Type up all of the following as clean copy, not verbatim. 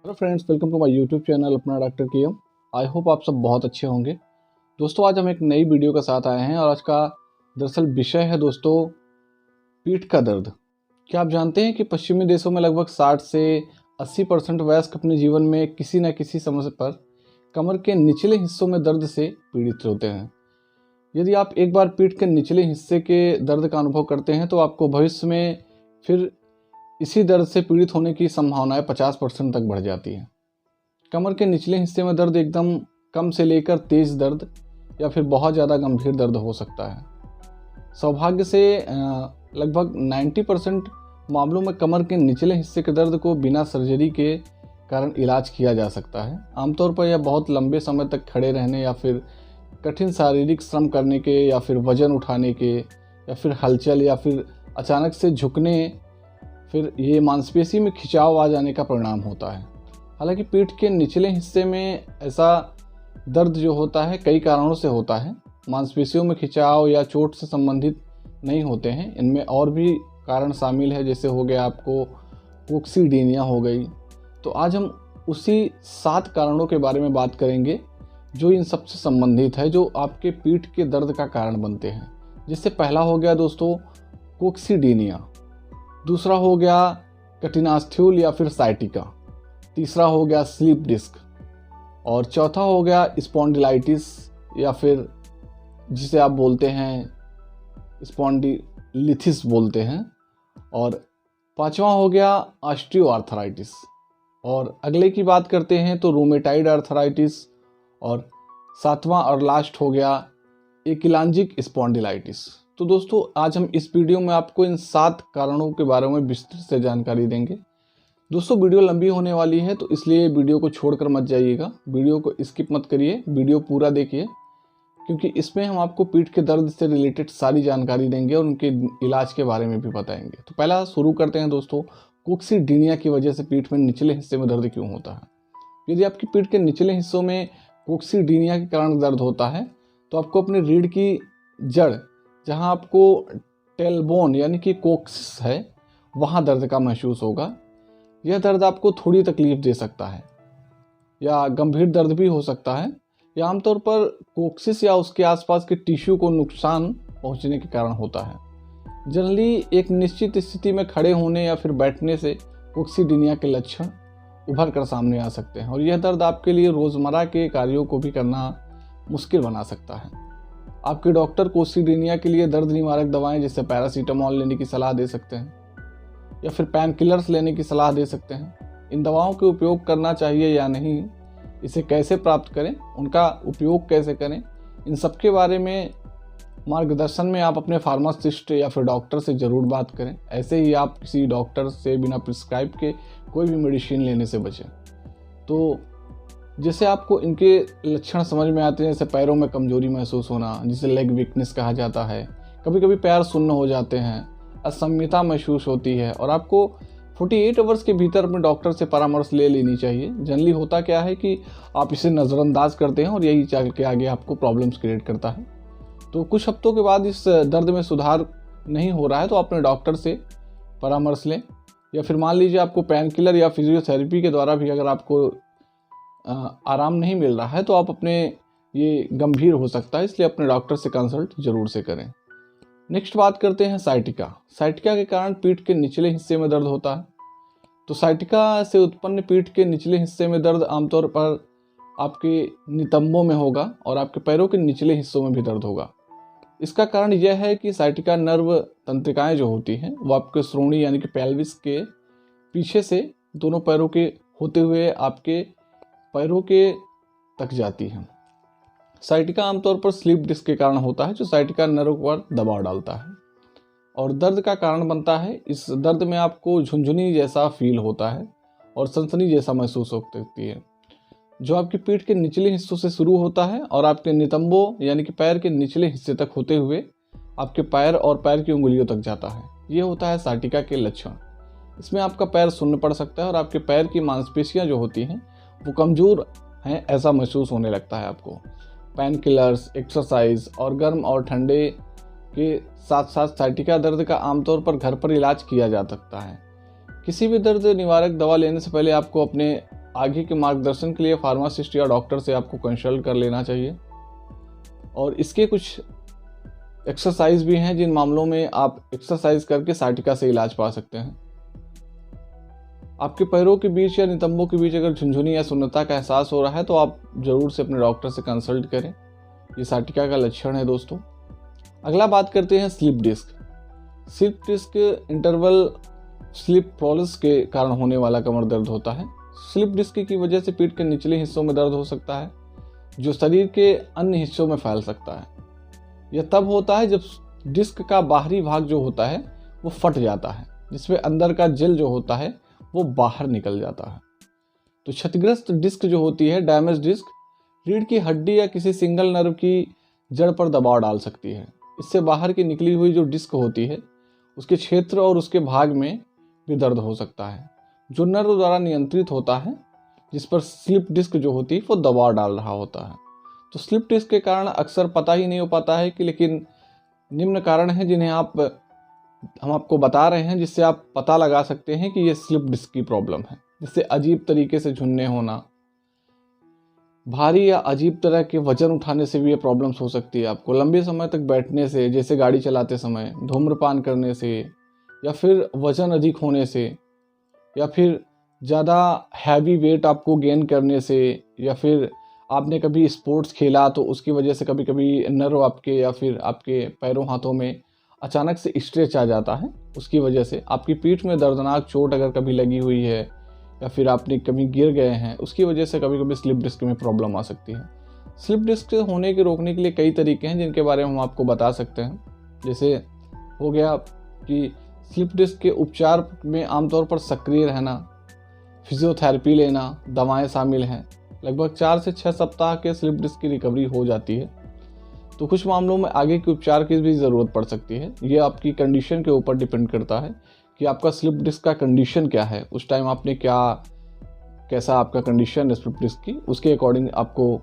Hello friends, welcome to my YouTube channel Apna doctor के। I hope आप सब बहुत अच्छे होंगे। दोस्तों, आज हम एक नई वीडियो के साथ आए हैं और आज का दरअसल विषय है दोस्तों पीठ का दर्द। क्या आप जानते हैं कि पश्चिमी देशों में लगभग 60 से 80% वयस्क अपने जीवन में किसी न किसी समय पर कमर के निचले हिस्सों में दर्द से पीड़ित होते हैं। यदि आप एक बार पीठ के निचले हिस्से के दर्द का अनुभव करते हैं तो आपको भविष्य में फिर इसी दर्द से पीड़ित होने की संभावनाएं 50% तक बढ़ जाती हैं। कमर के निचले हिस्से में दर्द एकदम कम से लेकर तेज दर्द या फिर बहुत ज़्यादा गंभीर दर्द हो सकता है। सौभाग्य से लगभग 90% मामलों में कमर के निचले हिस्से के दर्द को बिना सर्जरी के कारण इलाज किया जा सकता है। आमतौर पर यह बहुत लंबे समय तक खड़े रहने या फिर कठिन शारीरिक श्रम करने के या फिर वजन उठाने के या फिर हलचल या फिर अचानक से झुकने फिर ये मांसपेशी में खिंचाव आ जाने का परिणाम होता है। हालांकि पीठ के निचले हिस्से में ऐसा दर्द जो होता है कई कारणों से होता है। मांसपेशियों में खिंचाव या चोट से संबंधित नहीं होते हैं, इनमें और भी कारण शामिल है, जैसे हो गया आपको कोक्सीडीनिया हो गई। तो आज हम उसी 7 कारणों के बारे में बात करेंगे जो इन सबसे संबंधित है, जो आपके पीठ के दर्द का कारण बनते हैं। जिससे पहला हो गया दोस्तों कोक्सीडीनिया, दूसरा हो गया कटिनास्थ्यूल या फिर साइटिका, तीसरा हो गया स्लीप डिस्क और चौथा हो गया स्पॉन्डिलाइटिस या फिर जिसे आप बोलते हैं स्पॉन्डिलिथिस बोलते हैं, और पांचवा हो गया ऑस्टियोआर्थराइटिस। और अगले की बात करते हैं तो रूमेटाइड आर्थराइटिस, और सातवां और लास्ट हो गया एकिलांजिक स्पॉन्डिलाइटिस। तो दोस्तों, आज हम इस वीडियो में आपको इन 7 कारणों के बारे में विस्तृत से जानकारी देंगे। दोस्तों, वीडियो लंबी होने वाली है तो इसलिए वीडियो को छोड़कर मत जाइएगा, वीडियो को स्किप मत करिए, वीडियो पूरा देखिए, क्योंकि इसमें हम आपको पीठ के दर्द से रिलेटेड सारी जानकारी देंगे और उनके इलाज के बारे में भी बताएंगे। तो पहला शुरू करते हैं दोस्तों, कोक्सीडीनिया की वजह से पीठ में निचले हिस्से में दर्द क्यों होता है। यदि आपकी पीठ के निचले हिस्सों में कोक्सीडीनिया के कारण दर्द होता है तो आपको अपनी रीढ़ की जड़, जहां आपको टेलबोन यानी कि कोक्सिस है, वहां दर्द का महसूस होगा। यह दर्द आपको थोड़ी तकलीफ दे सकता है या गंभीर दर्द भी हो सकता है। यह आमतौर पर कोक्सिस या उसके आसपास के टिश्यू को नुकसान पहुंचने के कारण होता है। जनरली एक निश्चित स्थिति में खड़े होने या फिर बैठने से कोक्सीडीनिया के लक्षण उभर कर सामने आ सकते हैं और यह दर्द आपके लिए रोज़मर्रा के कार्यों को भी करना मुश्किल बना सकता है। आपके डॉक्टर कोक्सीडीनिया के लिए दर्द निवारक दवाएं जैसे पैरासीटामोल लेने की सलाह दे सकते हैं या फिर पेन किलर्स लेने की सलाह दे सकते हैं। इन दवाओं के उपयोग करना चाहिए या नहीं, इसे कैसे प्राप्त करें, उनका उपयोग कैसे करें, इन सब के बारे में मार्गदर्शन में आप अपने फार्मासिस्ट या फिर डॉक्टर से ज़रूर बात करें। ऐसे ही आप किसी डॉक्टर से बिना प्रिस्क्राइब के कोई भी मेडिसिन लेने से बचें। तो जैसे आपको इनके लक्षण समझ में आते हैं, जैसे पैरों में कमजोरी महसूस होना, जिसे लेग वीकनेस कहा जाता है, कभी कभी पैर सुन्न हो जाते हैं, असम्यता महसूस होती है और आपको 48 आवर्स के भीतर अपने डॉक्टर से परामर्श ले लेनी चाहिए। जनरली होता क्या है कि आप इसे नज़रअंदाज करते हैं और यही चल के आगे आपको प्रॉब्लम्स क्रिएट करता है। तो कुछ हफ्तों के बाद इस दर्द में सुधार नहीं हो रहा है तो अपने डॉक्टर से परामर्श लें, या फिर मान लीजिए आपको पेन किलर या फिजियोथेरेपी के द्वारा भी अगर आपको आराम नहीं मिल रहा है तो आप अपने ये गंभीर हो सकता है, इसलिए अपने डॉक्टर से कंसल्ट जरूर से करें। नेक्स्ट बात करते हैं साइटिका। साइटिका के कारण पीठ के निचले हिस्से में दर्द होता है। तो साइटिका से उत्पन्न पीठ के निचले हिस्से में दर्द आमतौर पर आपके नितंबों में होगा और आपके पैरों के निचले हिस्सों में भी दर्द होगा। इसका कारण यह है कि साइटिका नर्व तंत्रिकाएं जो होती हैं वो आपके श्रोणी यानी कि पेल्विस के पीछे से दोनों पैरों के होते हुए आपके पैरों के तक जाती है। साइटिका आमतौर पर स्लीप डिस्क के कारण होता है, जो साइटिका नर्व पर दबाव डालता है और दर्द का कारण बनता है। इस दर्द में आपको झुंझुनी जैसा फील होता है और सनसनी जैसा महसूस हो सकती है, जो आपकी पीठ के निचले हिस्सों से शुरू होता है और आपके नितंबों यानी कि पैर के निचले हिस्से तक होते हुए आपके पैर और पैर की उंगलियों तक जाता है। ये होता है साइटिका के लक्षण। इसमें आपका पैर सुन्न पड़ सकता है और आपके पैर की मांसपेशियां जो होती हैं वो कमज़ोर हैं ऐसा महसूस होने लगता है आपको। पेन किलर्स, एक्सरसाइज और गर्म और ठंडे के साथ साथ साइटिका दर्द का आमतौर पर घर पर इलाज किया जा सकता है। किसी भी दर्द निवारक दवा लेने से पहले आपको अपने आगे के मार्गदर्शन के लिए फार्मासिस्ट या डॉक्टर से आपको कंसल्ट कर लेना चाहिए। और इसके कुछ एक्सरसाइज भी हैं जिन मामलों में आप एक्सरसाइज करके साइटिका से इलाज पा सकते हैं। आपके पैरों के बीच या नितंबों के बीच अगर झुनझुनी या शून्यता का एहसास हो रहा है तो आप जरूर से अपने डॉक्टर से कंसल्ट करें, ये साइटिका का लक्षण है दोस्तों। अगला बात करते हैं slip disc. Slip disc interval slip प्रोलिस के कारण होने वाला कमर दर्द होता है। स्लिप डिस्क की वजह से पीठ के निचले हिस्सों में दर्द हो सकता है जो शरीर के अन्य हिस्सों में फैल सकता है। यह तब होता है जब डिस्क का बाहरी भाग जो होता है वो फट जाता है, जिसमें अंदर का जेल जो होता है वो बाहर निकल जाता है। तो क्षतिग्रस्त डिस्क जो होती है, डैमेज डिस्क, रीढ़ की हड्डी या किसी सिंगल नर्व की जड़ पर दबाव डाल सकती है। इससे बाहर की निकली हुई जो डिस्क होती है उसके क्षेत्र और उसके भाग में भी दर्द हो सकता है, जो नर्व द्वारा नियंत्रित होता है, जिस पर स्लिप डिस्क जो होती है वो दबाव डाल रहा होता है। तो स्लिप डिस्क के कारण अक्सर पता ही नहीं हो पाता है कि, लेकिन निम्न कारण हैं जिन्हें हम आपको बता रहे हैं, जिससे आप पता लगा सकते हैं कि ये स्लिप डिस्क की प्रॉब्लम है। जिससे अजीब तरीके से झुनने होना, भारी या अजीब तरह के वजन उठाने से भी ये प्रॉब्लम्स हो सकती है आपको। लंबे समय तक बैठने से, जैसे गाड़ी चलाते समय, धूम्रपान करने से, या फिर वजन अधिक होने से, या फिर ज़्यादा हैवी वेट आपको गेन करने से, या फिर आपने कभी स्पोर्ट्स खेला तो उसकी वजह से कभी कभी नर्व आपके या फिर आपके पैरों हाथों में अचानक से स्ट्रेच आ जाता है। उसकी वजह से आपकी पीठ में दर्दनाक चोट अगर कभी लगी हुई है या फिर आपने कभी गिर गए हैं, उसकी वजह से कभी कभी स्लिप डिस्क में प्रॉब्लम आ सकती है। स्लिप डिस्क होने के रोकने के लिए कई तरीके हैं जिनके बारे में हम आपको बता सकते हैं। जैसे हो गया कि स्लिप डिस्क के उपचार में आमतौर पर सक्रिय रहना, फिजियोथेरेपी लेना, दवाएं शामिल हैं। लगभग 4 से 6 सप्ताह के स्लिप डिस्क की रिकवरी हो जाती है। तो कुछ मामलों में आगे के उपचार की भी ज़रूरत पड़ सकती है। ये आपकी कंडीशन के ऊपर डिपेंड करता है कि आपका स्लिप डिस्क का कंडीशन क्या है, उस टाइम आपने कैसा आपका कंडीशन है स्लिप डिस्क की, उसके अकॉर्डिंग आपको,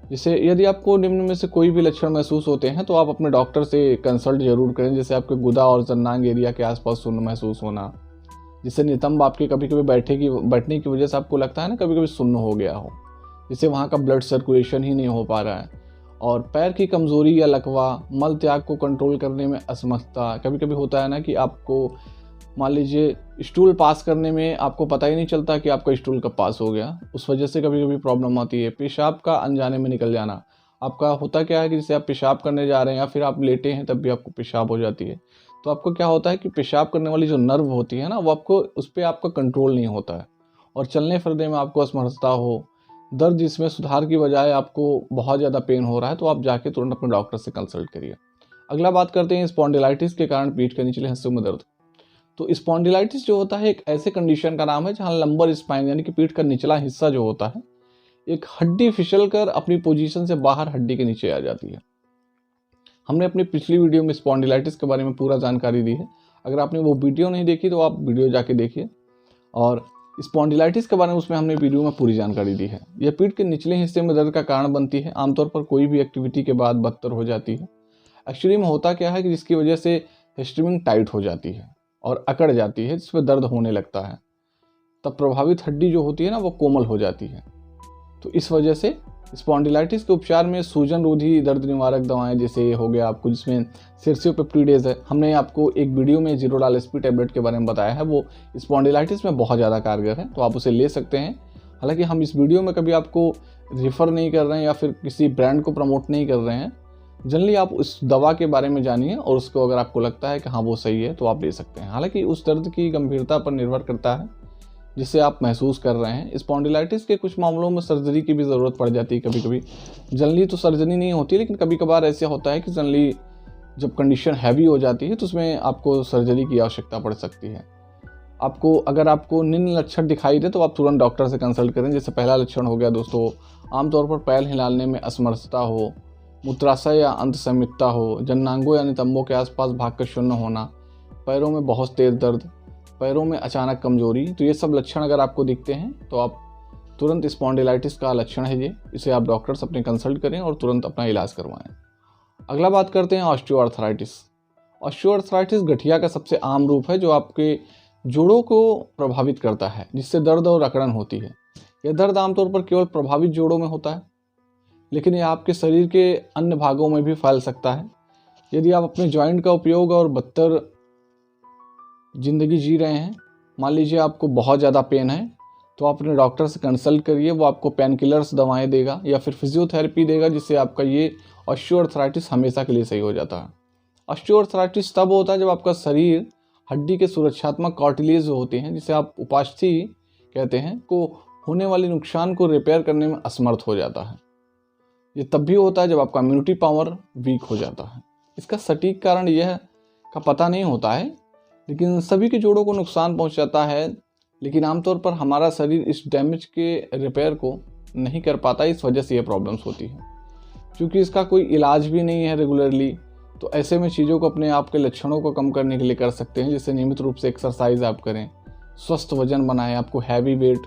जैसे यदि आपको निम्न में से कोई भी लक्षण महसूस होते हैं तो आप अपने डॉक्टर से कंसल्ट जरूर करें। जैसे आपके गुदा और जन्नांग एरिया के आसपास सुन्न महसूस होना, जिससे नितंब आपके कभी कभी बैठने की वजह से आपको लगता है ना कभी कभी सुन्न हो गया हो, जिससे वहाँ का ब्लड सर्कुलेशन ही नहीं हो पा रहा है। और पैर की कमजोरी या लकवा, मल त्याग को कंट्रोल करने में असमर्थता, कभी कभी होता है ना कि आपको मान लीजिए स्टूल पास करने में आपको पता ही नहीं चलता कि आपका स्टूल कब पास हो गया, उस वजह से कभी कभी प्रॉब्लम आती है। पेशाब का अनजाने में निकल जाना, आपका होता क्या है कि जैसे आप पेशाब करने जा रहे हैं या फिर आप लेटे हैं तब भी आपको पेशाब हो जाती है, तो आपको क्या होता है कि पेशाब करने वाली जो नर्व होती है ना वो आपको उस पर आपका कंट्रोल नहीं होता है और चलने फिरने में आपको असमर्थता हो, दर्द जिसमें सुधार की बजाय आपको बहुत ज़्यादा पेन हो रहा है, तो आप जाके तुरंत अपने डॉक्टर से कंसल्ट करिए। अगला बात करते हैं स्पॉन्डिलाइटिस के कारण पीठ के निचले हिस्सों में दर्द। तो स्पॉन्डिलाइटिस जो होता है एक ऐसे कंडीशन का नाम है जहाँ लंबर स्पाइन यानी कि पीठ का निचला हिस्सा जो होता है, एक हड्डी फिसल कर अपनी पोजीशन से बाहर हड्डी के नीचे आ जाती है। हमने अपनी पिछली वीडियो में स्पॉन्डिलाइटिस के बारे में पूरा जानकारी दी है, अगर आपने वो वीडियो नहीं देखी तो आप वीडियो जाके देखिए। और स्पॉन्डिलाइटिस के बारे में उसमें हमने वीडियो में पूरी जानकारी दी है। यह पीठ के निचले हिस्से में दर्द का कारण बनती है, आमतौर पर कोई भी एक्टिविटी के बाद बदतर हो जाती है। एक्चुअली में होता क्या है कि जिसकी वजह से हैमस्ट्रिंग टाइट हो जाती है और अकड़ जाती है, जिसमें दर्द होने लगता है, तब प्रभावित हड्डी जो होती है ना वो कोमल हो जाती है। तो इस वजह से स्पॉन्डिलाइटिस के उपचार में सूजन रोधी दर्द निवारक दवाएं, जैसे हो गया आपको जिसमें सिरसियोपेप्टिडेज है, हमने आपको एक वीडियो में जीरोडाल एसपी टैबलेट के बारे में बताया है, वो स्पॉन्डिलाइटिस में बहुत ज़्यादा कारगर है, तो आप उसे ले सकते हैं। हालांकि हम इस वीडियो में कभी आपको रिफ़र नहीं कर रहे हैं या फिर किसी ब्रांड को प्रमोट नहीं कर रहे हैं। जनरली आप उस दवा के बारे में जानिए और उसको अगर आपको लगता है कि हाँ वो सही है तो आप ले सकते हैं। हालांकि उस दर्द की गंभीरता पर निर्भर करता है जिसे आप महसूस कर रहे हैं। स्पॉन्डिलाइटिस के कुछ मामलों में सर्जरी की भी ज़रूरत पड़ जाती है कभी कभी। जनरली तो सर्जरी नहीं होती, लेकिन कभी कभार ऐसा होता है कि जनरली जब कंडीशन हैवी हो जाती है तो उसमें आपको सर्जरी की आवश्यकता पड़ सकती है। अगर आपको निम्न लक्षण दिखाई दे तो आप तुरंत डॉक्टर से कंसल्ट करें। जैसे पहला लक्षण हो गया दोस्तों, आमतौर पर पैर हिलाने में असमर्थता हो, मूत्राशय या अंतसंहिता हो, जन्नांगों या नितंबों के आसपास भागकर शून्य होना, पैरों में बहुत तेज दर्द, पैरों में अचानक कमजोरी, तो ये सब लक्षण अगर आपको दिखते हैं तो आप तुरंत स्पॉन्डिलाइटिस का लक्षण है ये, इसे आप डॉक्टर से अपने कंसल्ट करें और तुरंत अपना इलाज करवाएं। अगला बात करते हैं ऑस्टियोआर्थराइटिस। ऑस्टियोआर्थराइटिस गठिया का सबसे आम रूप है जो आपके जोड़ों को प्रभावित करता है, जिससे दर्द और अकड़न होती है। यह दर्द आमतौर पर केवल प्रभावित जोड़ों में होता है, लेकिन यह आपके शरीर के अन्य भागों में भी फैल सकता है। यदि आप अपने जॉइंट का उपयोग और बदतर ज़िंदगी जी रहे हैं, मान लीजिए आपको बहुत ज़्यादा पेन है, तो आप अपने डॉक्टर से कंसल्ट करिए। वो आपको पेन किलर्स दवाएँ देगा या फिर फिजियोथेरेपी देगा, जिससे आपका ये ऑस्टियोआर्थराइटिस हमेशा के लिए सही हो जाता है। ऑस्टियोआर्थराइटिस तब होता है जब आपका शरीर हड्डी के सुरक्षात्मक कार्टिलेज होते हैं, जिसे आप उपास्थि कहते हैं, को होने वाले नुकसान को रिपेयर करने में असमर्थ हो जाता है। ये तब भी होता है जब आपका इम्यूनिटी पावर वीक हो जाता है। इसका सटीक कारण यह का पता नहीं होता है, लेकिन सभी के जोड़ों को नुकसान पहुंचाता है। लेकिन आमतौर पर हमारा शरीर इस डैमेज के रिपेयर को नहीं कर पाता, इस वजह से ये प्रॉब्लम्स होती है। क्योंकि इसका कोई इलाज भी नहीं है रेगुलरली, तो ऐसे में चीज़ों को अपने आप के लक्षणों को कम करने के लिए कर सकते हैं। जैसे नियमित रूप से एक्सरसाइज आप करें, स्वस्थ वजन बनाएं, आपको हैवी वेट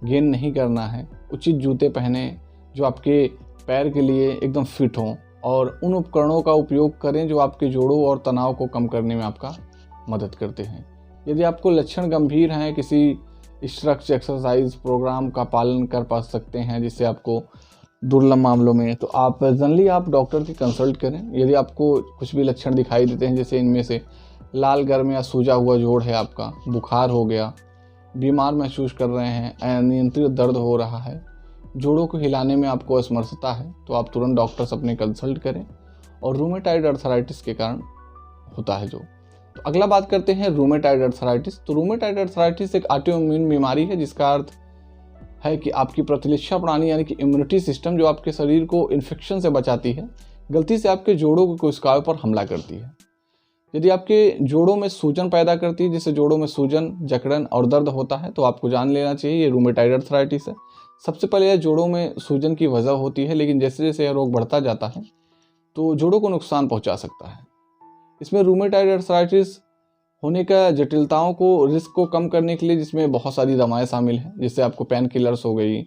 गेन नहीं करना है, उचित जूते पहने जो आपके पैर के लिए एकदम फिट हों, और उन उपकरणों का उपयोग करें जो आपके जोड़ों और तनाव को कम करने में आपका मदद करते हैं। यदि आपको लक्षण गंभीर हैं, किसी स्ट्रक्चर एक्सरसाइज प्रोग्राम का पालन कर पा सकते हैं, जिससे आपको दुर्लभ मामलों में, तो आप जनरली आप डॉक्टर की कंसल्ट करें। यदि आपको कुछ भी लक्षण दिखाई देते हैं, जैसे इनमें से लाल गर्म या सूजा हुआ जोड़ है, आपका बुखार हो गया, बीमार महसूस कर रहे हैं, अनियंत्रित दर्द हो रहा है, जोड़ों को हिलाने में आपको असमर्थता है, तो आप तुरंत डॉक्टर से अपने कंसल्ट करें। और रूमेटाइड अर्थराइटिस के कारण होता है जो। तो अगला बात करते हैं रूमेटाइड अर्थराइटिस। तो रूमेटाइड अर्थराइटिस एक ऑटोइम्यून बीमारी है, जिसका अर्थ है कि आपकी प्रतिरक्षा प्रणाली यानी कि इम्यूनिटी सिस्टम, जो आपके शरीर को इन्फेक्शन से बचाती है, गलती से आपके जोड़ों की कोशिकाओं पर हमला करती है। यदि आपके जोड़ों में सूजन पैदा करती है, जिससे जोड़ों में सूजन, जकड़न और दर्द होता है, तो आपको जान लेना चाहिए ये रूमेटाइड अर्थराइटिस है। सबसे पहले यह जोड़ों में सूजन की वजह होती है, लेकिन जैसे जैसे यह रोग बढ़ता जाता है तो जोड़ों को नुकसान पहुंचा सकता है। इसमें रूमेटाइड अर्थराइटिस होने का जटिलताओं को, रिस्क को कम करने के लिए, जिसमें बहुत सारी दवाएं शामिल हैं, जैसे आपको पेन किलर्स हो गई,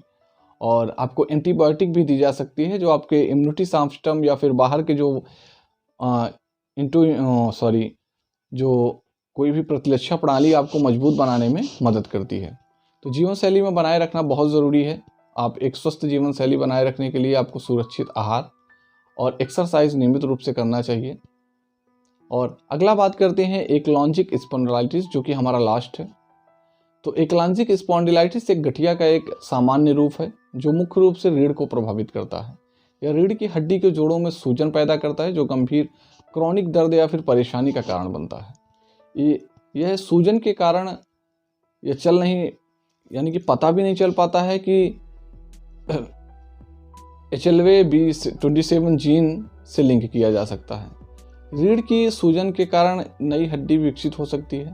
और आपको एंटीबायोटिक भी दी जा सकती है, जो आपके इम्यूनिटी सिस्टम या फिर बाहर के जो जो कोई भी प्रतिरक्षा प्रणाली आपको मजबूत बनाने में मदद करती है। तो जीवन शैली में बनाए रखना बहुत ज़रूरी है। आप एक स्वस्थ जीवन शैली बनाए रखने के लिए आपको सुरक्षित आहार और एक्सरसाइज नियमित रूप से करना चाहिए। और अगला बात करते हैं एकलॉन्जिक स्पॉन्डिलाइटिस, जो कि हमारा लास्ट है। तो एकलॉन्जिक स्पॉन्डिलाइटिस एक गठिया का एक सामान्य रूप है, जो मुख्य रूप से रीढ़ को प्रभावित करता है। यह रीढ़ की हड्डी के जोड़ों में सूजन पैदा करता है, जो गंभीर क्रॉनिक दर्द या फिर परेशानी का कारण बनता है। यह सूजन के कारण यह चल नहीं, यानी कि पता भी नहीं चल पाता है कि HLA-B27 जीन से लिंक किया जा सकता है। रीढ़ की सूजन के कारण नई हड्डी विकसित हो सकती है,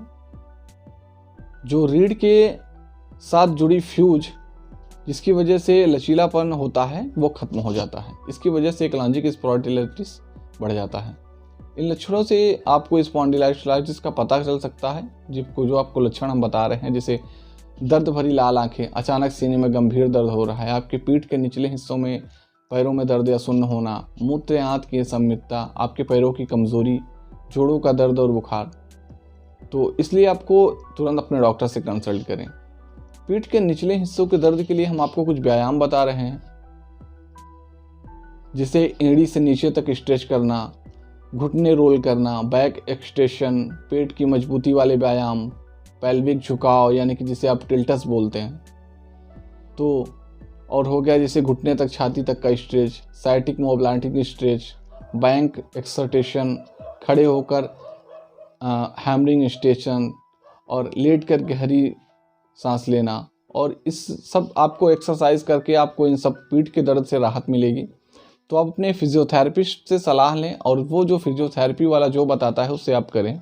जो रीढ़ के साथ जुड़ी फ्यूज, जिसकी वजह से लचीलापन होता है, वो खत्म हो जाता है। इसकी वजह से एकलॉन्जिक स्पॉन्डिलाइटिस बढ़ जाता है। इन लक्षणों से आपको स्पॉन्डिलाइटिस का पता चल सकता है, जो आपको लक्षण हम बता रहे हैं, जैसे दर्द भरी लाल आंखें, अचानक सीने में गंभीर दर्द हो रहा है, आपके पीठ के निचले हिस्सों में पैरों में दर्द या सुन्न होना, मूत्र आंत की असमितता, आपके पैरों की कमजोरी, जोड़ों का दर्द और बुखार। तो इसलिए आपको तुरंत अपने डॉक्टर से कंसल्ट करें। पीठ के निचले हिस्सों के दर्द के लिए हम आपको कुछ व्यायाम बता रहे हैं, जिसे एड़ी से नीचे तक स्ट्रेच करना, घुटने रोल करना, बैक एक्सटेंशन, पेट की मजबूती वाले व्यायाम, पेल्विक झुकाव यानी कि जिसे आप टिल्टस बोलते हैं, तो और हो गया जैसे घुटने तक, छाती तक का stretch, sciatic mobility stretch, back extension, खड़े होकर हैमरिंग स्टेशन, और लेट कर गहरी सांस लेना। और इस सब आपको एक्सरसाइज करके आपको इन सब पीठ के दर्द से राहत मिलेगी। तो आप अपने फिजियोथेरेपिस्ट से सलाह लें, और वो जो फिजियोथेरेपी वाला जो बताता है उससे आप करें।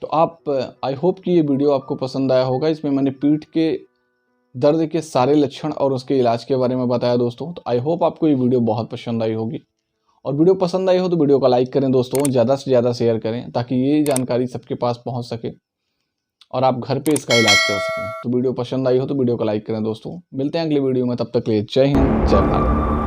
तो आप आई होप कि ये वीडियो आपको पसंद आया होगा। इसमें मैंने पीठ के दर्द के सारे लक्षण और उसके इलाज के बारे में बताया दोस्तों। तो आई होप आपको ये वीडियो बहुत पसंद आई होगी, और वीडियो पसंद आई हो तो वीडियो को लाइक करें दोस्तों, ज़्यादा से ज़्यादा शेयर करें, ताकि ये जानकारी सबके पास पहुँच सके और आप घर पे इसका इलाज कर सकें। तो वीडियो पसंद आई हो तो वीडियो को लाइक करें दोस्तों। मिलते हैं अगले वीडियो में, तब तक के लिए जय हिंद, जय भारत।